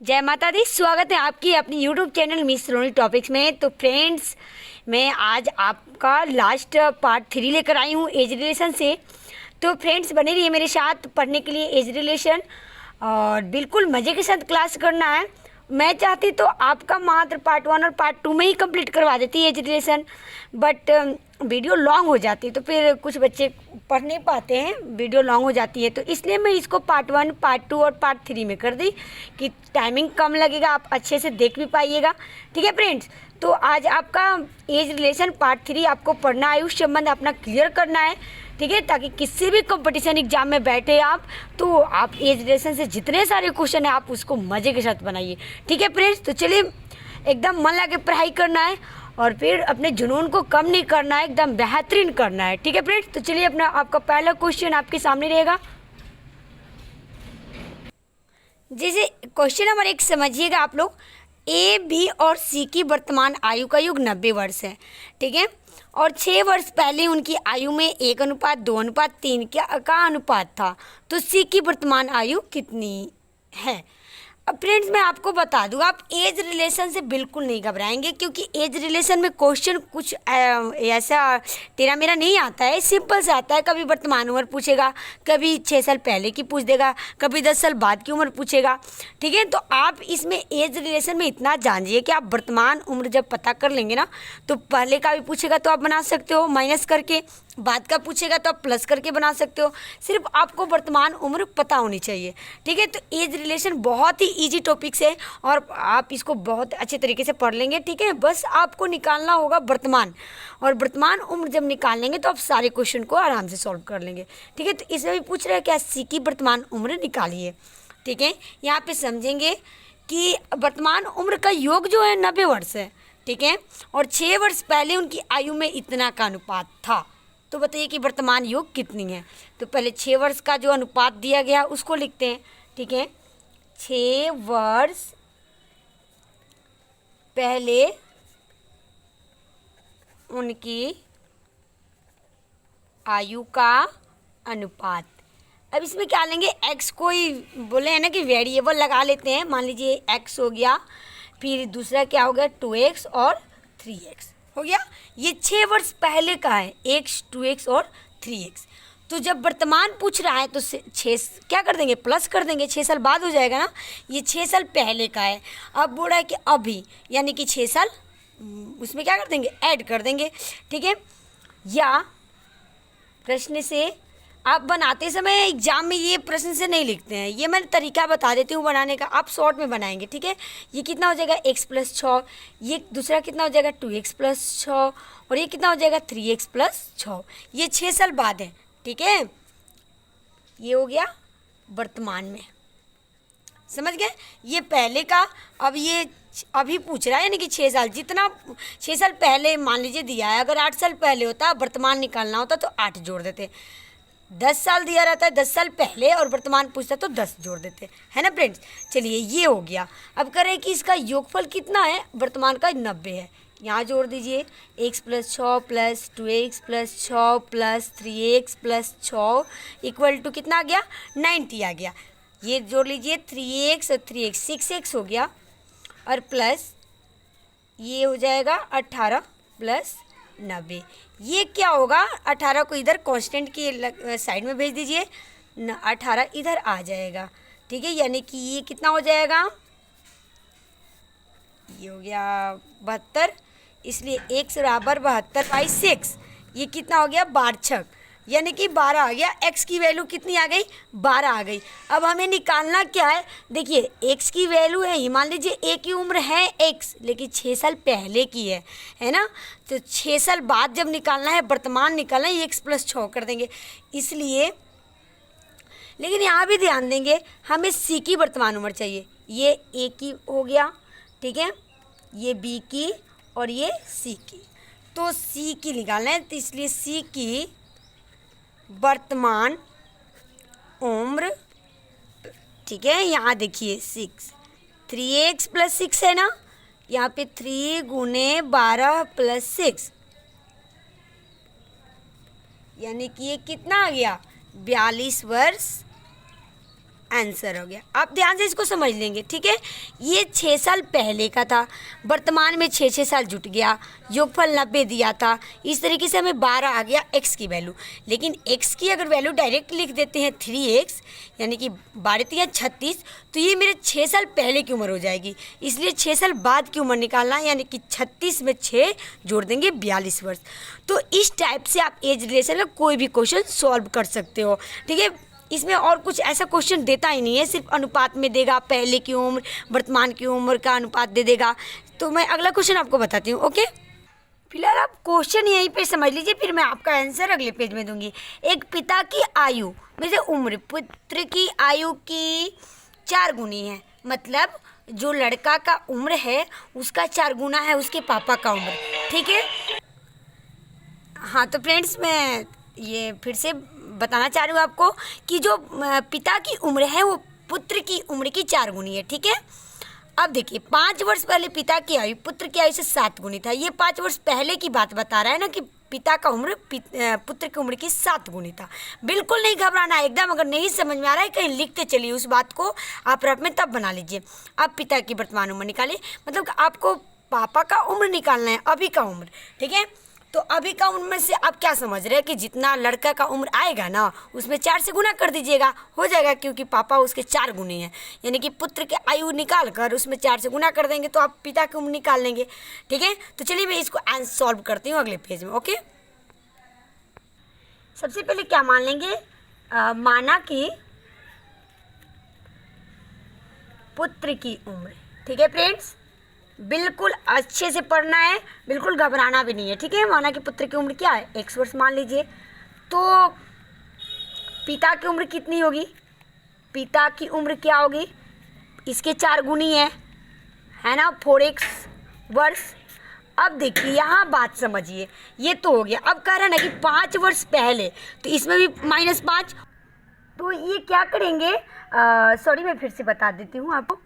जय माता दी। स्वागत है आपकी अपनी YouTube चैनल मिस सलोनी टॉपिक्स में। तो फ्रेंड्स, मैं आज आपका लास्ट पार्ट 3 लेकर आई हूँ एज रिलेशन से। तो फ्रेंड्स, बने रहिए मेरे साथ पढ़ने के लिए एज रिलेशन, और बिल्कुल मज़े के साथ क्लास करना है। मैं चाहती तो आपका मात्र पार्ट 1 और पार्ट 2 में ही कंप्लीट करवा देती एज रिलेशन, बट वीडियो लॉन्ग हो जाती, तो फिर कुछ बच्चे पढ़ नहीं पाते हैं, वीडियो लॉन्ग हो जाती है। तो इसलिए मैं इसको पार्ट 1, पार्ट 2 और पार्ट 3 में कर दी कि टाइमिंग कम लगेगा, आप अच्छे से देख भी पाइएगा। ठीक है फ्रेंड्स, तो आज आपका एज रिलेशन पार्ट 3 आपको पढ़ना, आयुष संबंध अपना क्लियर करना है। ठीक है, ताकि किसी भी कंपटीशन एग्जाम में बैठे आप, तो आप एज रिलेशन से जितने सारे क्वेश्चन है आप उसको मज़े के साथ बनाइए। ठीक है फ्रेंड्स, तो चलिए एकदम मन लगा के पढ़ाई करना है और फिर अपने जुनून को कम नहीं करना है, एकदम बेहतरीन करना है। ठीक है फ्रेंड्स, तो चलिए अपना आपका पहला क्वेश्चन आपके सामने रहेगा। जैसे क्वेश्चन नंबर 1 समझिएगा आप लोग। ए, बी और सी की वर्तमान आयु का युग 90 वर्ष है। ठीक है, और 6 वर्ष पहले उनकी आयु में 1:2:3 का अनुपात था। तो सी की वर्तमान आयु कितनी है? अब फ्रेंड्स, मैं आपको बता दूं, आप एज रिलेशन से बिल्कुल नहीं घबराएंगे, क्योंकि एज रिलेशन में क्वेश्चन कुछ ऐसा तेरा मेरा नहीं आता है, सिंपल से आता है। कभी वर्तमान उम्र पूछेगा, कभी 6 साल पहले की पूछ देगा, कभी 10 साल बाद की उम्र पूछेगा। ठीक है, तो आप इसमें एज रिलेशन में इतना जानिए कि आप वर्तमान उम्र जब पता कर लेंगे ना, तो पहले का भी पूछेगा तो आप बना सकते हो माइनस करके, बाद का पूछेगा तो आप प्लस करके बना सकते हो। सिर्फ आपको वर्तमान उम्र पता होनी चाहिए। ठीक है, तो एज रिलेशन बहुत ही इजी टॉपिक्स है और आप इसको बहुत अच्छे तरीके से पढ़ लेंगे। ठीक है, बस आपको निकालना होगा वर्तमान, और वर्तमान उम्र जब निकाल लेंगे तो आप सारे क्वेश्चन को आराम से सॉल्व कर लेंगे। ठीक है, तो इसमें भी पूछ रहे हैं क्या, सी की वर्तमान उम्र निकालिए। ठीक है, यहाँ पे समझेंगे कि वर्तमान उम्र का योग जो है 90 वर्ष है। ठीक है, और 6 वर्ष पहले उनकी आयु में इतना का अनुपात था। तो बताइए कि वर्तमान योग कितनी है। तो पहले 6 वर्ष का जो अनुपात दिया गया उसको लिखते हैं। ठीक है, 6 वर्ष पहले उनकी आयु का अनुपात। अब इसमें क्या लेंगे, एक्स, कोई बोले हैं ना कि वेरिएबल लगा लेते हैं। मान लीजिए एक्स हो गया, फिर दूसरा क्या हो गया 2x और 3x हो गया। ये 6 वर्ष पहले का है, x, 2x और 3x। तो जब वर्तमान पूछ रहा है तो 6 क्या कर देंगे, प्लस कर देंगे, 6 साल बाद हो जाएगा ना। ये 6 साल पहले का है। अब बोल रहा है कि अभी, यानी कि 6 साल उसमें क्या कर देंगे, ऐड कर देंगे। ठीक है, या प्रश्न से आप बनाते समय एग्जाम में ये प्रश्न से नहीं लिखते हैं, ये मैं तरीका बता देती हूँ बनाने का, आप शॉर्ट में बनाएंगे। ठीक है, ये कितना हो जाएगा x+6, ये दूसरा कितना हो जाएगा 2x+6, और ये कितना हो जाएगा 3x+6। ये 6 साल बाद है। ठीक है, ये हो गया वर्तमान में, समझ गए। ये पहले का, अब ये अभी पूछ रहा है, यानी कि 6 साल, जितना 6 साल पहले मान लीजिए दिया है, अगर 8 साल पहले होता, वर्तमान निकालना होता तो 8 जोड़ देते। 10 साल दिया रहता है 10 साल पहले और वर्तमान पूछता तो 10 जोड़ देते, है ना फ्रेंड्स। चलिए, ये हो गया। अब करें कि इसका योगफल कितना है, वर्तमान का 90 है, यहाँ जोड़ दीजिए x+6 plus 2x+6 plus 3x+6 equal to कितना आ गया, 90 आ गया। ये जोड़ लीजिए 3x और 3x 6x हो गया, और प्लस ये हो जाएगा 18 प्लस 90। ये क्या होगा, 18 को इधर कांस्टेंट की साइड में भेज दीजिए, 18 इधर आ जाएगा। ठीक है, यानी कि ये कितना हो जाएगा, ये हो गया 72, इसलिए x बराबर 72/6। ये कितना हो गया, 12×6, यानी कि 12 आ गया। x की वैल्यू कितनी आ गई, 12 आ गई। अब हमें निकालना क्या है, देखिए x की वैल्यू है, ये मान लीजिए a की उम्र है x, लेकिन 6 साल पहले की है ना। तो 6 साल बाद जब निकालना है, वर्तमान निकालना है, x+6 कर देंगे इसलिए। लेकिन यहाँ भी ध्यान देंगे, हमें c की वर्तमान उम्र चाहिए। ये a की हो गया, ठीक है, ये b की और ये c की। तो c की निकालना है, तो इसलिए c की वर्तमान उम्र, ठीक है, यहाँ देखिए 6, 3x+6 है ना, यहाँ पे 3 गुने 12 + 6, यानी कि ये कितना आ गया, 42 वर्ष आंसर हो गया। आप ध्यान से इसको समझ लेंगे, ठीक है। ये 6 साल पहले का था, वर्तमान में 6 साल जुट गया, योगफल 90 दिया था। इस तरीके से हमें 12 आ गया एक्स की वैल्यू। लेकिन एक्स की अगर वैल्यू डायरेक्ट लिख देते हैं 3x, यानी कि 12 या 36, तो ये मेरे 6 साल पहले की उम्र हो जाएगी। इसलिए 6 साल बाद की उम्र निकालना है, यानी कि 36 में 6 जोड़ देंगे 42 वर्ष। तो इस टाइप से आप एज रिलेशन का कोई भी क्वेश्चन सॉल्व कर सकते हो, ठीक है। इसमें और कुछ ऐसा क्वेश्चन देता ही नहीं है, सिर्फ अनुपात में देगा, पहले की उम्र वर्तमान की उम्र का अनुपात दे देगा। तो मैं अगला क्वेश्चन आपको बताती हूँ, ओके। फिलहाल आप क्वेश्चन यहीं पे समझ लीजिए, फिर मैं आपका आंसर अगले पेज में दूंगी। एक पिता की आयु में से उम्र पुत्र की आयु की 4 गुनी है, मतलब जो लड़का का उम्र है उसका 4 गुना है उसके पापा का उम्र, ठीक है। हाँ तो फ्रेंड्स, मैं ये फिर से बताना चाह रही हूँ आपको कि जो पिता की उम्र है वो पुत्र की उम्र की 4 गुनी है, ठीक है। अब देखिए 5 वर्ष पहले पिता की आयु पुत्र की आयु से 7 गुनी था। ये 5 वर्ष पहले की बात बता रहा है ना कि पिता का उम्र पुत्र की उम्र की 7 गुनी था। बिल्कुल नहीं घबराना है एकदम। अगर नहीं समझ में आ रहा है कहीं लिखते चलिए उस बात को, आप रफ में तब बना लीजिए। अब पिता की वर्तमान उम्र निकालिए, मतलब आपको पापा का उम्र निकालना है, अभी का उम्र, ठीक है। तो अभी का उम्र में से आप क्या समझ रहे हैं कि जितना लड़का का उम्र आएगा ना उसमें 4 से गुना कर दीजिएगा, हो जाएगा, क्योंकि पापा उसके 4 गुने हैं। यानी कि पुत्र के आयु निकाल कर उसमें 4 से गुना कर देंगे तो आप पिता की उम्र निकाल लेंगे, ठीक है। तो चलिए मैं इसको आंसर सॉल्व करती हूँ अगले पेज में, ओके। सबसे पहले क्या मान लेंगे, माना कि पुत्र की उम्र, ठीक है फ्रेंड्स। बिल्कुल अच्छे से पढ़ना है, बिल्कुल घबराना भी नहीं है, ठीक है। माना कि पुत्र की उम्र क्या है, 1 वर्ष मान लीजिए। तो पिता की उम्र कितनी होगी, पिता की उम्र क्या होगी, इसके 4 गुनी है ना, 4x वर्ष। अब देखिए यहाँ बात समझिए, ये तो हो गया। अब कह रहा है ना कि 5 वर्ष पहले, तो इसमें भी -5। तो ये क्या करेंगे, सॉरी मैं फिर से बता देती हूँ आपको।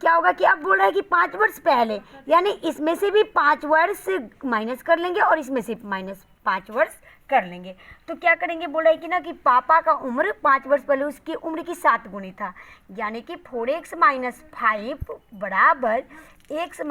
क्या होगा कि अब बोल रहा है कि 5 वर्ष पहले, यानी इसमें से भी 5 वर्ष माइनस कर लेंगे और इसमें से -5 वर्ष कर लेंगे। तो क्या करेंगे, बोल रहा है कि ना कि पापा का उम्र 5 वर्ष पहले उसकी उम्र की 7 गुनी था, यानी कि 4x - 5 बराबर x -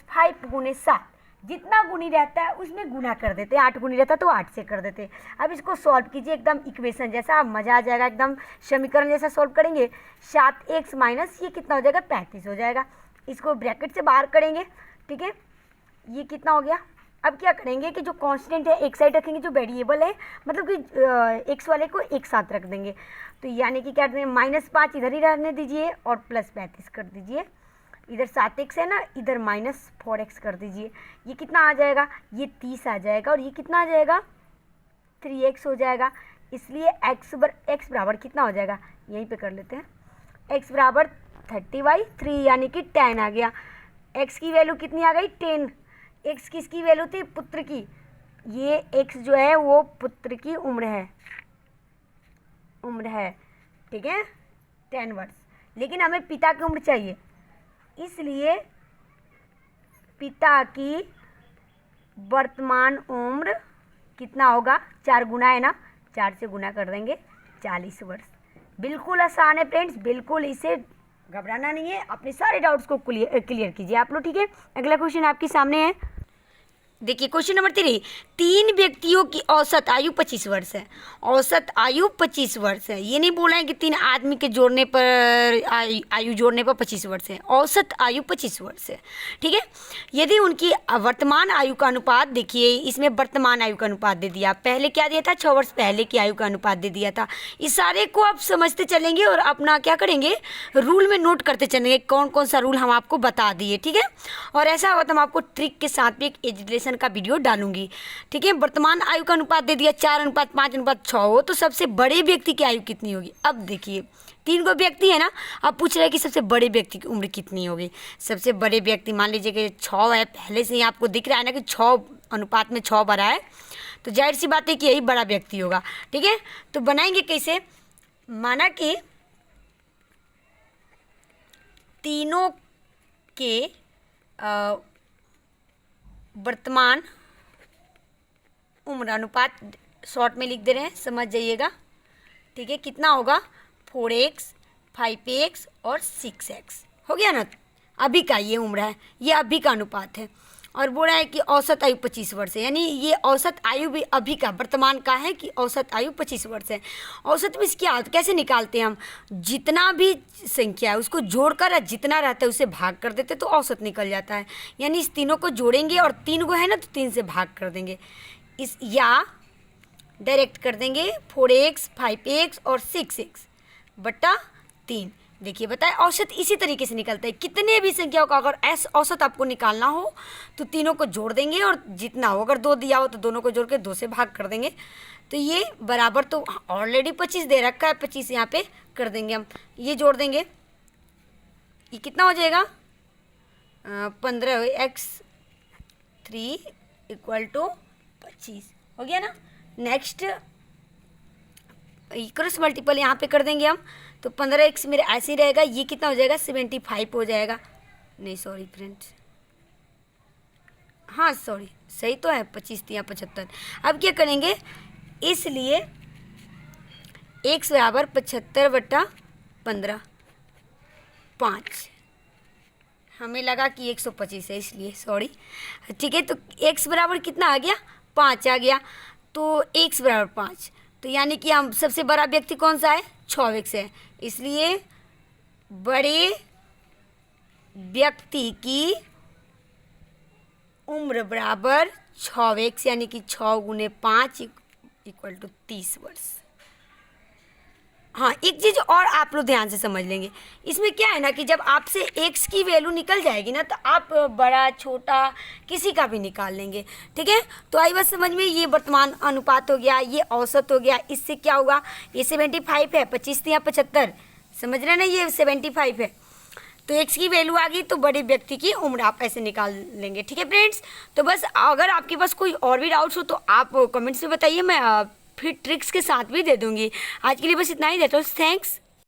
5 गुने 7। जितना गुनी रहता है उसमें गुना कर देते हैं, 8 गुनी रहता है तो 8 से कर देते हैं। अब इसको सॉल्व कीजिए एकदम इक्वेशन जैसा, मज़ा आ जाएगा, एकदम समीकरण जैसा सॉल्व करेंगे। 7x माइनस ये कितना हो जाएगा, 35 हो जाएगा। इसको ब्रैकेट से बाहर करेंगे, ठीक है। ये कितना हो गया। अब क्या करेंगे कि जो कांस्टेंट है एक साइड रखेंगे, जो वेरिएबल है मतलब कि एक्स वाले को एक साथ रख देंगे। तो यानी कि क्या करेंगे, -5 इधर ही रहने दीजिए और +35 कर दीजिए। इधर 7x है ना, इधर -4x कर दीजिए। ये कितना आ जाएगा, ये 30 आ जाएगा और ये कितना आ जाएगा, 3x हो जाएगा। इसलिए x बराबर कितना हो जाएगा, यहीं पे कर लेते हैं। x बराबर 30/3 यानी कि 10 आ गया। x की वैल्यू कितनी आ गई, 10। x किसकी वैल्यू थी, पुत्र की। ये x जो है वो पुत्र की उम्र है, ठीक है, 10 वर्ष। लेकिन हमें पिता की उम्र चाहिए, इसलिए पिता की वर्तमान उम्र कितना होगा, 4 गुना है ना, 4 से गुना कर देंगे 40 वर्ष। बिल्कुल आसान है फ्रेंड्स, बिल्कुल इसे घबराना नहीं है। अपने सारे डाउट्स को क्लियर कीजिए आप लोग, ठीक है। अगला क्वेश्चन आपके सामने है, देखिए क्वेश्चन नंबर 3। 3 व्यक्तियों की औसत आयु 25 वर्ष है। औसत आयु 25 वर्ष है, ये नहीं बोला है कि 3 आदमी के जोड़ने पर आयु जोड़ने पर 25 वर्ष है। औसत आयु 25 वर्ष है, ठीक है। यदि उनकी वर्तमान आयु का अनुपात, देखिए इसमें वर्तमान आयु का अनुपात दे दिया, पहले क्या दिया था, 6 वर्ष पहले की आयु का अनुपात दे दिया था। इस सारे को आप समझते चलेंगे और अपना क्या करेंगे, रूल में नोट करते चलेंगे कौन कौन सा रूल हम आपको बता दिए, ठीक है। और ऐसा होगा तो हम आपको ट्रिक के साथ भी एक एजुकेशन का वीडियो डालूंगी, ठीक है। वर्तमान आयु का अनुपात दे दिया 4:5:6 हो, तो सबसे बड़े व्यक्ति की आयु कितनी होगी। अब देखिए 3 गो व्यक्ति है ना, अब पूछ रहे हैं कि सबसे बड़े व्यक्ति की उम्र कितनी होगी। सबसे बड़े व्यक्ति मान लीजिए कि 6 है, पहले से ही आपको दिख रहा है ना कि 6 अनुपात में 6 बड़ा है, तो जाहिर सी बात है कि यही बड़ा व्यक्ति होगा, ठीक है। तो बनाएंगे कैसे, माना कि तीनों के वर्तमान उम्र अनुपात शॉर्ट में लिख दे रहे हैं, समझ जाइएगा, ठीक है। कितना होगा, 4x, 5x और 6x। हो गया ना। अभी का ये उम्र है, ये अभी का अनुपात है। और बोल रहा है कि औसत आयु 25 वर्ष है, यानी ये औसत आयु भी अभी का वर्तमान का है कि औसत आयु 25 वर्ष है। औसत में क्या कैसे निकालते हैं हम, जितना भी संख्या है उसको जोड़कर जितना रहता है उसे भाग कर देते तो औसत निकल जाता है। यानी इस तीनों को जोड़ेंगे और 3 को है ना तो 3 से भाग कर देंगे, इस या डायरेक्ट कर देंगे 4x, 5x और 6x बटा 3। देखिए बताए औसत इसी तरीके से निकलता है। कितने भी संख्याओं का अगर औसत आपको निकालना हो तो तीनों को जोड़ देंगे और जितना हो, अगर 2 दिया हो तो दोनों को जोड़ के 2 से भाग कर देंगे। तो ये बराबर तो ऑलरेडी 25 दे रखा है, 25 यहाँ पे कर देंगे हम, ये जोड़ देंगे, ये कितना हो जाएगा 15x3 = 25 हो गया ना। नेक्स्ट क्रॉस मल्टीपल यहाँ पे कर देंगे हम, तो 15x मेरे ऐसे ही रहेगा, ये कितना हो जाएगा 75 हो जाएगा। नहीं सॉरी फ्रेंड्स, हाँ सॉरी सही तो है, 25 या 75। अब क्या करेंगे, इसलिए x बराबर 75/15 5, हमें लगा कि 125 है इसलिए सॉरी। ठीक है, तो x बराबर कितना आ गया 5 आ गया, तो x बराबर 5, तो यानी कि हम सबसे बड़ा व्यक्ति कौन सा है 6x है, इसलिए बड़े व्यक्ति की उम्र बराबर 6x, यानी कि 6 × 5 = 30 वर्ष। हाँ, एक चीज़ और आप लोग ध्यान से समझ लेंगे, इसमें क्या है ना कि जब आपसे x की वैल्यू निकल जाएगी ना तो आप बड़ा छोटा किसी का भी निकाल लेंगे। ठीक है, तो आई बात समझ में, ये वर्तमान अनुपात हो गया, ये औसत हो गया। इससे क्या होगा, ये 75 है, 25 या 75, समझ रहे ना, ये 75 है, तो x की वैल्यू आ गई तो बड़े व्यक्ति की उम्र आप ऐसे निकाल लेंगे। ठीक है फ्रेंड्स, तो बस अगर आपके पास कोई और भी डाउट्स हो तो आप कमेंट्स में बताइए, मैं फिर ट्रिक्स के साथ भी दे दूँगी। आज के लिए बस इतना ही, दैट वाज थैंक्स।